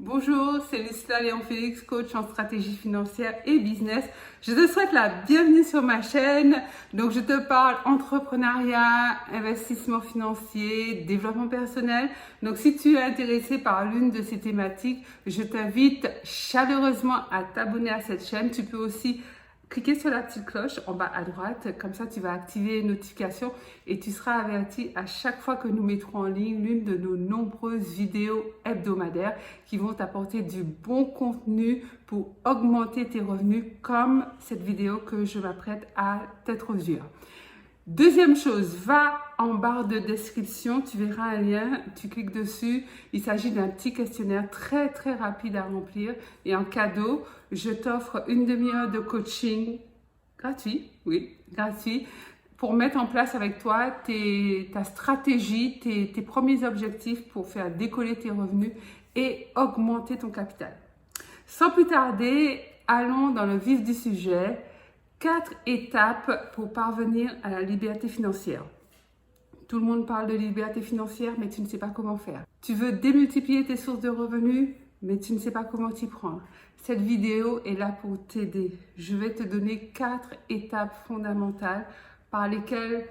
Bonjour, c'est Lucilla Léon-Félix, coach en stratégie financière et business. Je te souhaite la bienvenue sur ma chaîne. Donc, je te parle entrepreneuriat, investissement financier, développement personnel. Donc, si tu es intéressé par l'une de ces thématiques, je t'invite chaleureusement à t'abonner à cette chaîne. Tu peux aussi cliquez sur la petite cloche en bas à droite, comme ça tu vas activer les notifications et tu seras averti à chaque fois que nous mettrons en ligne l'une de nos nombreuses vidéos hebdomadaires qui vont t'apporter du bon contenu pour augmenter tes revenus comme cette vidéo que je m'apprête à t'introduire. Deuxième chose, va en barre de description, tu verras un lien, tu cliques dessus. Il s'agit d'un petit questionnaire très rapide à remplir et en cadeau, je t'offre une demi-heure de coaching gratuit, oui, gratuit, pour mettre en place avec toi ta stratégie, tes premiers objectifs pour faire décoller tes revenus et augmenter ton capital. Sans plus tarder, allons dans le vif du sujet. 4 étapes pour parvenir à la liberté financière. Tout le monde parle de liberté financière, mais tu ne sais pas comment faire. Tu veux démultiplier tes sources de revenus, mais tu ne sais pas comment t'y prendre. Cette vidéo est là pour t'aider. Je vais te donner 4 étapes fondamentales par lesquelles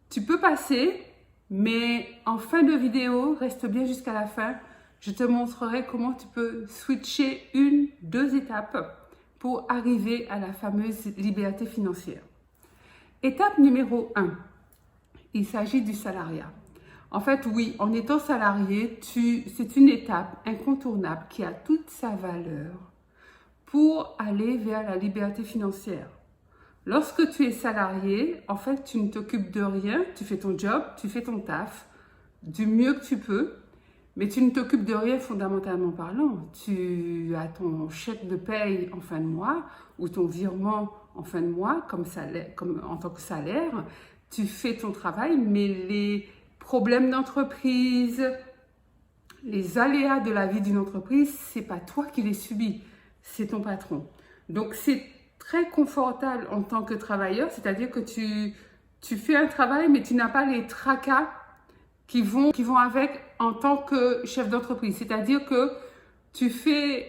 tu peux passer, mais en fin de vidéo, reste bien jusqu'à la fin. Je te montrerai comment tu peux switcher 1-2 étapes pour arriver à la fameuse liberté financière. Étape numéro 1, il s'agit du salariat. En fait, oui, en étant salarié, c'est une étape incontournable qui a toute sa valeur pour aller vers la liberté financière. Lorsque tu es salarié, en fait, tu ne t'occupes de rien, tu fais ton job, tu fais ton taf du mieux que tu peux. Mais tu ne t'occupes de rien fondamentalement parlant. Tu as ton chèque de paye en fin de mois ou ton virement en fin de mois comme en tant que salaire. Tu fais ton travail, mais les problèmes d'entreprise, les aléas de la vie d'une entreprise, c'est pas toi qui les subis, c'est ton patron. Donc c'est très confortable en tant que travailleur, c'est-à-dire que tu fais un travail, mais tu n'as pas les tracas qui vont avec en tant que chef d'entreprise. C'est-à-dire que tu fais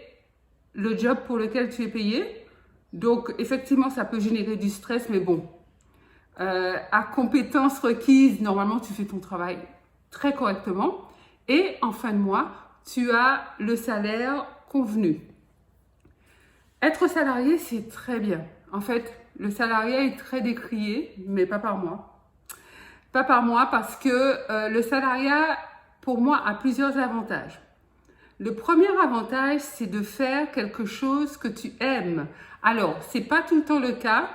le job pour lequel tu es payé. Donc, effectivement, ça peut générer du stress, mais bon, à compétences requises, normalement, tu fais ton travail très correctement. Et en fin de mois, tu as le salaire convenu. Être salarié, c'est très bien. En fait, le salariat est très décrié, mais pas par moi. Pas par moi parce que le salariat, pour moi, a plusieurs avantages. Le premier avantage, c'est de faire quelque chose que tu aimes. Alors, ce n'est pas tout le temps le cas,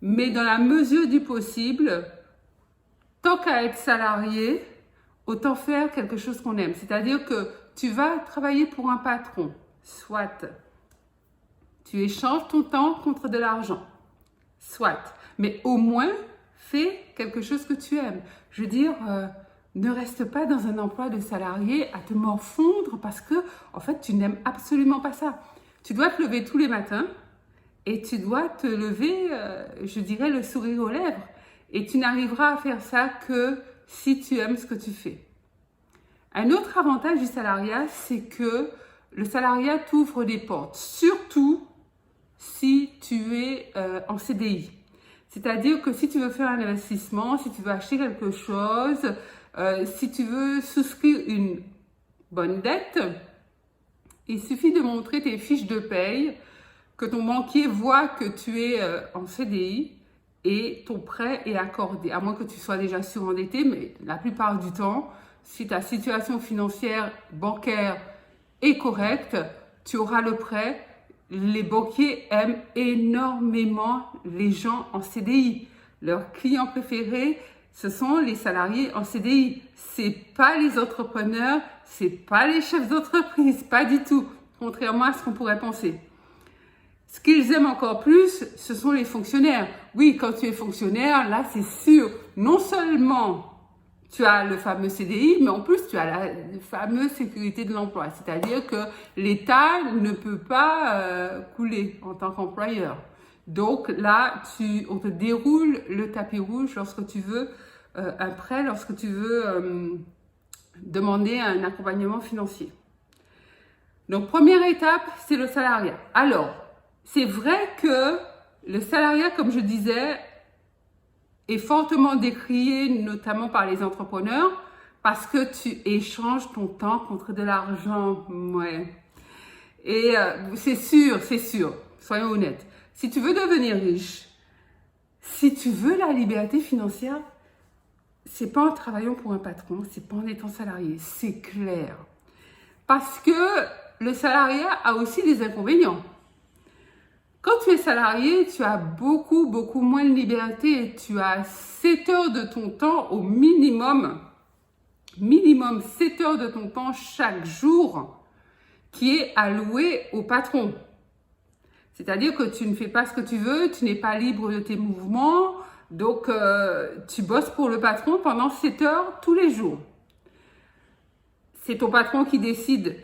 mais dans la mesure du possible, tant qu'à être salarié, autant faire quelque chose qu'on aime. C'est-à-dire que tu vas travailler pour un patron, soit tu échanges ton temps contre de l'argent, soit, mais au moins, fais quelque chose que tu aimes. Je veux dire, ne reste pas dans un emploi de salarié à te morfondre parce que, en fait, tu n'aimes absolument pas ça. Tu dois te lever tous les matins et tu dois te lever, je dirais, le sourire aux lèvres. Et tu n'arriveras à faire ça que si tu aimes ce que tu fais. Un autre avantage du salariat, c'est que le salariat t'ouvre des portes, surtout si tu es en CDI. C'est-à-dire que si tu veux faire un investissement, si tu veux acheter quelque chose, si tu veux souscrire une bonne dette, il suffit de montrer tes fiches de paye, que ton banquier voit que tu es en CDI et ton prêt est accordé. À moins que tu sois déjà surendetté, mais la plupart du temps, si ta situation financière, bancaire est correcte, tu auras le prêt. Les banquiers aiment énormément les gens en CDI. Leurs clients préférés, ce sont les salariés en CDI. C'est pas les entrepreneurs, c'est pas les chefs d'entreprise, pas du tout, contrairement à ce qu'on pourrait penser. Ce qu'ils aiment encore plus, ce sont les fonctionnaires. Oui, quand tu es fonctionnaire, là, c'est sûr, non seulement tu as le fameux CDI, mais en plus, tu as la fameuse sécurité de l'emploi. C'est-à-dire que l'État ne peut pas couler en tant qu'employeur. Donc là, on te déroule le tapis rouge lorsque tu veux un prêt, lorsque tu veux demander un accompagnement financier. Donc, première étape, c'est le salariat. Alors, c'est vrai que le salariat, comme je disais, est fortement décrié, notamment par les entrepreneurs, parce que tu échanges ton temps contre de l'argent. Ouais. Et c'est sûr, soyons honnêtes. Si tu veux devenir riche, si tu veux la liberté financière, c'est pas en travaillant pour un patron, c'est pas en étant salarié, c'est clair. Parce que le salariat a aussi des inconvénients. Quand tu es salarié, tu as beaucoup moins de liberté. Tu as 7 heures de ton temps au minimum 7 heures de ton temps chaque jour qui est alloué au patron. C'est-à-dire que tu ne fais pas ce que tu veux, tu n'es pas libre de tes mouvements, donc tu bosses pour le patron pendant 7 heures tous les jours. C'est ton patron qui décide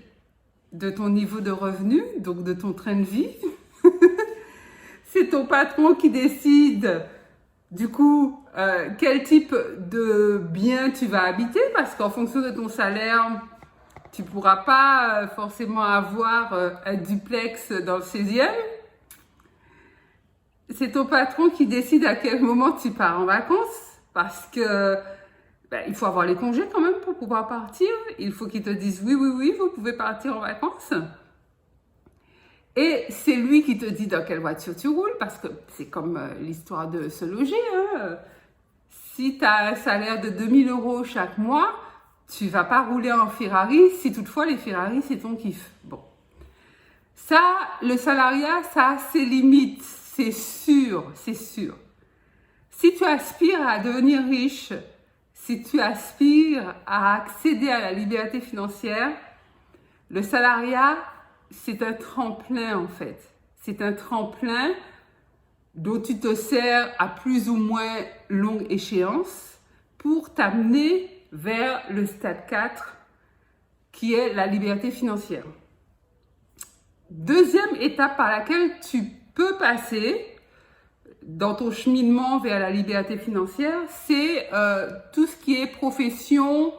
de ton niveau de revenu, donc de ton train de vie. C'est ton patron qui décide du coup quel type de bien tu vas habiter, parce qu'en fonction de ton salaire, tu ne pourras pas forcément avoir un duplex dans le 16e. C'est ton patron qui décide à quel moment tu pars en vacances, parce que il faut avoir les congés quand même pour pouvoir partir. Il faut qu'il te dise oui, vous pouvez partir en vacances. Et c'est lui qui te dit dans quelle voiture tu roules, parce que c'est comme l'histoire de se loger. Hein. Si tu as un salaire de 2000 € chaque mois, tu vas pas rouler en Ferrari, si toutefois les Ferrari, c'est ton kiff. Bon. Ça, le salariat, ça a ses limites, c'est sûr. Si tu aspires à devenir riche, si tu aspires à accéder à la liberté financière, le salariat, c'est un tremplin en fait. C'est un tremplin dont tu te sers à plus ou moins longue échéance pour t'amener vers le stade 4 qui est la liberté financière. Deuxième étape par laquelle tu peux passer dans ton cheminement vers la liberté financière, c'est tout ce qui est profession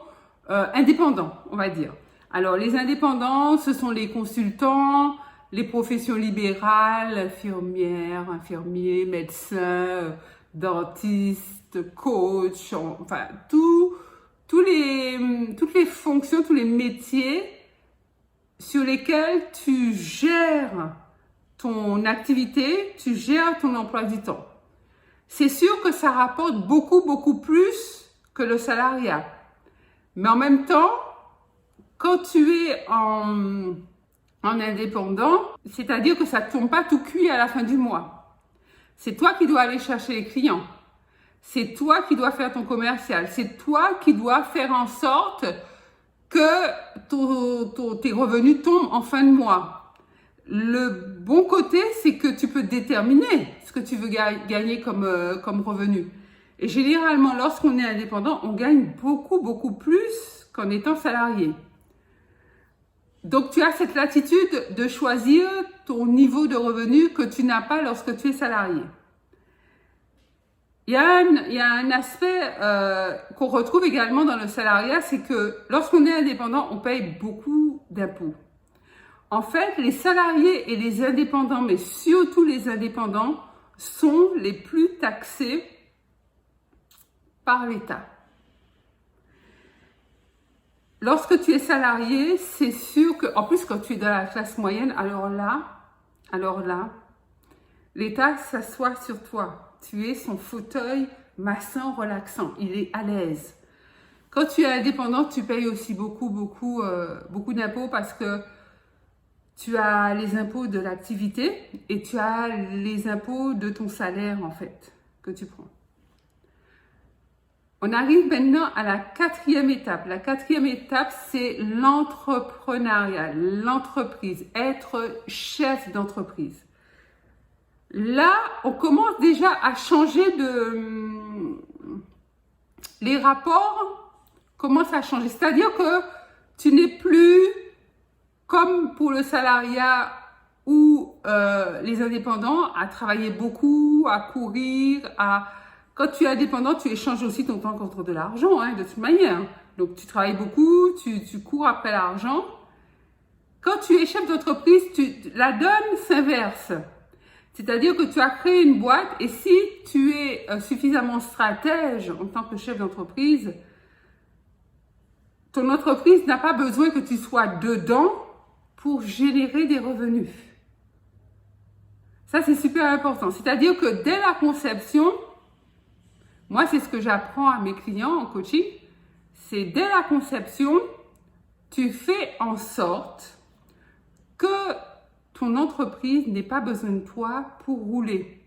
indépendant, on va dire. Alors, les indépendants, ce sont les consultants, les professions libérales, infirmières, infirmiers, médecins, dentistes, coachs, enfin, toutes les fonctions, tous les métiers sur lesquels tu gères ton activité, tu gères ton emploi du temps. C'est sûr que ça rapporte beaucoup plus que le salariat. Mais en même temps, quand tu es en indépendant, c'est-à-dire que ça ne tombe pas tout cuit à la fin du mois. C'est toi qui dois aller chercher les clients. C'est toi qui dois faire ton commercial. C'est toi qui dois faire en sorte que tes revenus tombent en fin de mois. Le bon côté, c'est que tu peux déterminer ce que tu veux gagner comme revenu. Et généralement, lorsqu'on est indépendant, on gagne beaucoup plus qu'en étant salarié. Donc, tu as cette latitude de choisir ton niveau de revenu que tu n'as pas lorsque tu es salarié. Il y a un aspect qu'on retrouve également dans le salariat, c'est que lorsqu'on est indépendant, on paye beaucoup d'impôts. En fait, les salariés et les indépendants, mais surtout les indépendants, sont les plus taxés par l'État. Lorsque tu es salarié, c'est sûr que, en plus quand tu es dans la classe moyenne, alors là, l'État s'assoit sur toi. Tu es son fauteuil massant, relaxant. Il est à l'aise. Quand tu es indépendant, tu payes aussi beaucoup d'impôts parce que tu as les impôts de l'activité et tu as les impôts de ton salaire en fait que tu prends. On arrive maintenant à la 4e étape. La 4e étape, c'est l'entrepreneuriat, l'entreprise, être chef d'entreprise. Là, on commence déjà à changer les rapports commencent à changer. C'est-à-dire que tu n'es plus comme pour le salariat ou les indépendants à travailler beaucoup, à courir, Quand tu es indépendant, tu échanges aussi ton temps contre de l'argent, hein, de toute manière. Donc, tu travailles beaucoup, tu cours après l'argent. Quand tu es chef d'entreprise, la donne s'inverse. C'est-à-dire que tu as créé une boîte et si tu es suffisamment stratège en tant que chef d'entreprise, ton entreprise n'a pas besoin que tu sois dedans pour générer des revenus. Ça, c'est super important. C'est-à-dire que dès la conception, moi, c'est ce que j'apprends à mes clients en coaching, c'est dès la conception, tu fais en sorte que ton entreprise n'ait pas besoin de toi pour rouler.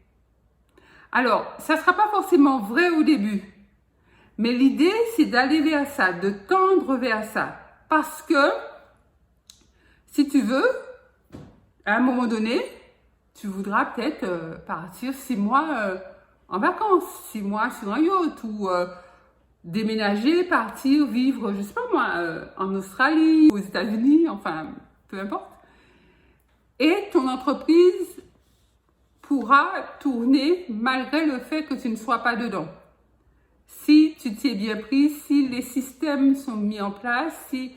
Alors, ça ne sera pas forcément vrai au début, mais l'idée, c'est d'aller vers ça, de tendre vers ça. Parce que, si tu veux, à un moment donné, tu voudras peut-être partir 6 mois en vacances, 6 mois sur un yacht ou déménager, partir, vivre, je sais pas moi, en Australie, aux États-Unis, enfin, peu importe. Et ton entreprise pourra tourner malgré le fait que tu ne sois pas dedans. Si tu t'y es bien pris, si les systèmes sont mis en place, si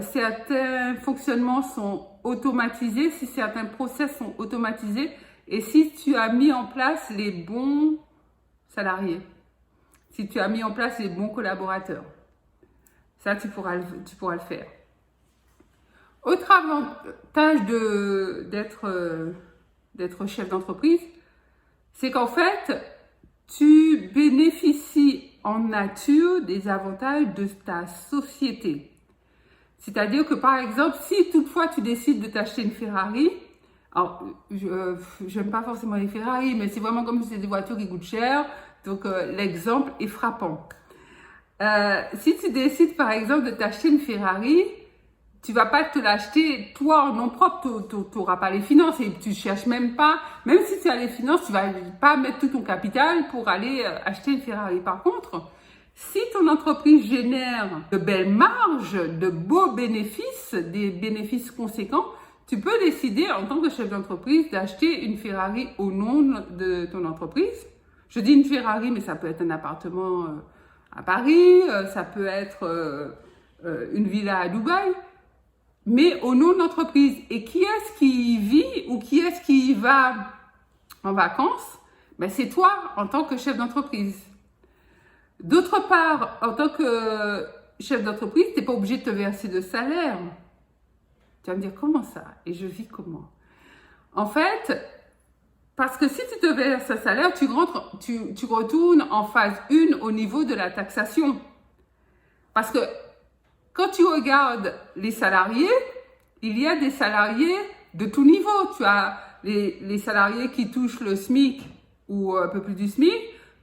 certains fonctionnements sont automatisés, si certains process sont automatisés et si tu as mis en place les bons salariés, si tu as mis en place les bons collaborateurs. Ça, tu pourras le faire. Autre avantage d'être chef d'entreprise, c'est qu'en fait, tu bénéficies en nature des avantages de ta société. C'est-à-dire que par exemple, si toutefois tu décides de t'acheter une Ferrari, alors j'aime pas forcément les Ferrari, mais c'est vraiment comme si c'est des voitures qui coûtent cher, donc l'exemple est frappant. Si tu décides par exemple de t'acheter une Ferrari, tu vas pas te l'acheter toi en nom propre, tu n'auras pas les finances et tu cherches même pas, même si tu as les finances, tu vas pas mettre tout ton capital pour aller acheter une Ferrari. Par contre, si ton entreprise génère de belles marges, de beaux bénéfices, des bénéfices conséquents, tu peux décider en tant que chef d'entreprise d'acheter une Ferrari au nom de ton entreprise. Je dis une Ferrari, mais ça peut être un appartement à Paris, ça peut être une villa à Dubaï, mais au nom de l'entreprise. Et qui est-ce qui y vit ou qui est-ce qui y va en vacances? Ben, c'est toi en tant que chef d'entreprise. D'autre part, en tant que chef d'entreprise, tu n'es pas obligé de te verser de salaire. Tu vas me dire, comment ça? Et je vis comment? En fait, parce que si tu te verses un salaire, tu retournes en phase 1 au niveau de la taxation. Parce que quand tu regardes les salariés, il y a des salariés de tout niveau. Tu as les salariés qui touchent le SMIC ou un peu plus du SMIC.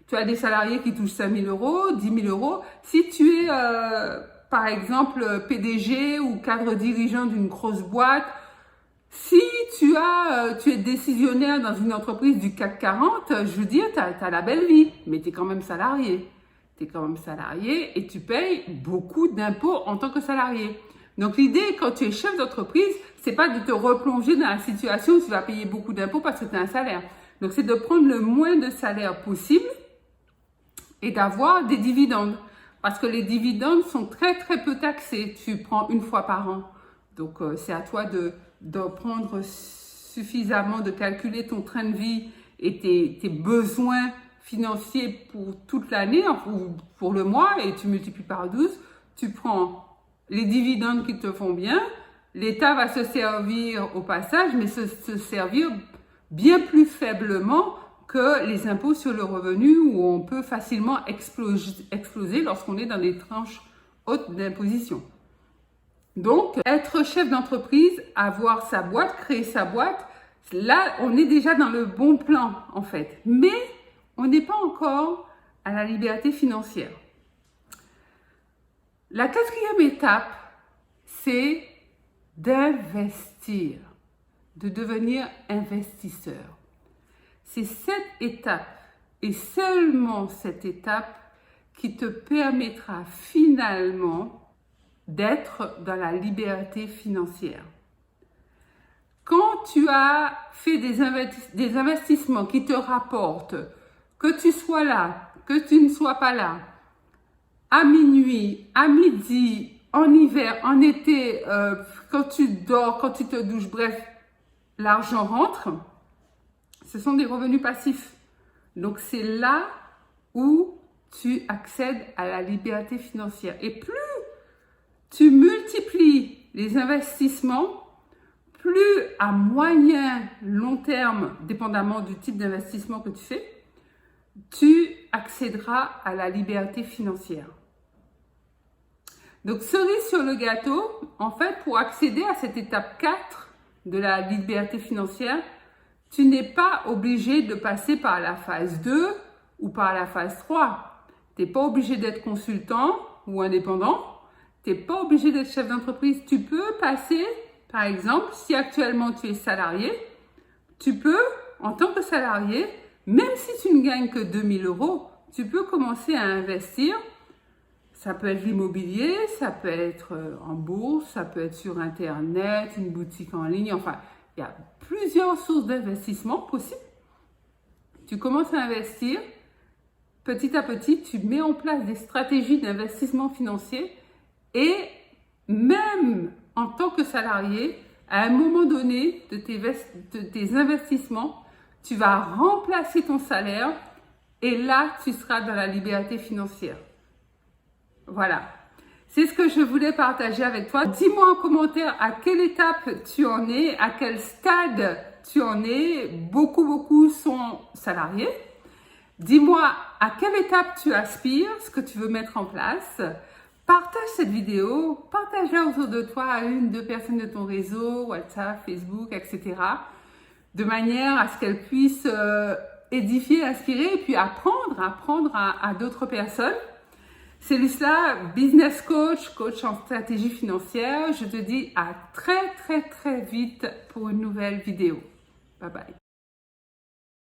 Tu as des salariés qui touchent 5 000 euros, 10 000 euros. Si tu es, par exemple, PDG ou cadre dirigeant d'une grosse boîte, si tu es décisionnaire dans une entreprise du CAC 40, je veux dire, tu as la belle vie, mais tu es quand même salarié. Tu es quand même salarié et tu payes beaucoup d'impôts en tant que salarié. Donc l'idée, quand tu es chef d'entreprise, c'est pas de te replonger dans la situation où tu vas payer beaucoup d'impôts parce que tu as un salaire. Donc c'est de prendre le moins de salaire possible et d'avoir des dividendes. Parce que les dividendes sont très très peu taxés. Tu prends une fois par an. Donc c'est à toi de prendre suffisamment, de calculer ton train de vie et tes besoins financiers pour toute l'année, ou pour le mois, et tu multiplies par 12. Tu prends les dividendes qui te font bien. L'État va se servir au passage, mais se servir bien plus faiblement que les impôts sur le revenu où on peut facilement exploser lorsqu'on est dans des tranches hautes d'imposition. Donc, être chef d'entreprise, avoir sa boîte, créer sa boîte, là, on est déjà dans le bon plan, en fait. Mais on n'est pas encore à la liberté financière. La 4e étape, c'est d'investir, de devenir investisseur. C'est cette étape et seulement cette étape qui te permettra finalement d'être dans la liberté financière. Quand tu as fait des investissements qui te rapportent, que tu sois là, que tu ne sois pas là, à minuit, à midi en hiver, en été, quand tu dors, quand tu te douches, bref, l'argent rentre, ce sont des revenus passifs. Donc, c'est là où tu accèdes à la liberté financière. Et plus tu multiplies les investissements, plus à moyen, long terme, dépendamment du type d'investissement que tu fais, tu accéderas à la liberté financière. Donc, cerise sur le gâteau, en fait, pour accéder à cette étape 4 de la liberté financière, tu n'es pas obligé de passer par la phase 2 ou par la phase 3. Tu n'es pas obligé d'être consultant ou indépendant. Tu n'es pas obligé d'être chef d'entreprise. Tu peux passer, par exemple, si actuellement tu es salarié, tu peux, en tant que salarié, même si tu ne gagnes que 2 000 €, tu peux commencer à investir. Ça peut être l'immobilier, ça peut être en bourse, ça peut être sur Internet, une boutique en ligne. Enfin, il y a plusieurs sources d'investissement possibles. Tu commences à investir. Petit à petit, tu mets en place des stratégies d'investissement financier et même en tant que salarié, à un moment donné de tes investissements, tu vas remplacer ton salaire et là, tu seras dans la liberté financière. Voilà, c'est ce que je voulais partager avec toi. Dis-moi en commentaire à quelle étape tu en es, à quel stade tu en es. Beaucoup sont salariés. Dis-moi à quelle étape tu aspires, ce que tu veux mettre en place. Partage cette vidéo, partage-la autour de toi à 1-2 personnes de ton réseau, WhatsApp, Facebook, etc. De manière à ce qu'elles puissent édifier, inspirer et puis apprendre à d'autres personnes. C'est Luce-là, business coach, coach en stratégie financière. Je te dis à très vite pour une nouvelle vidéo. Bye bye.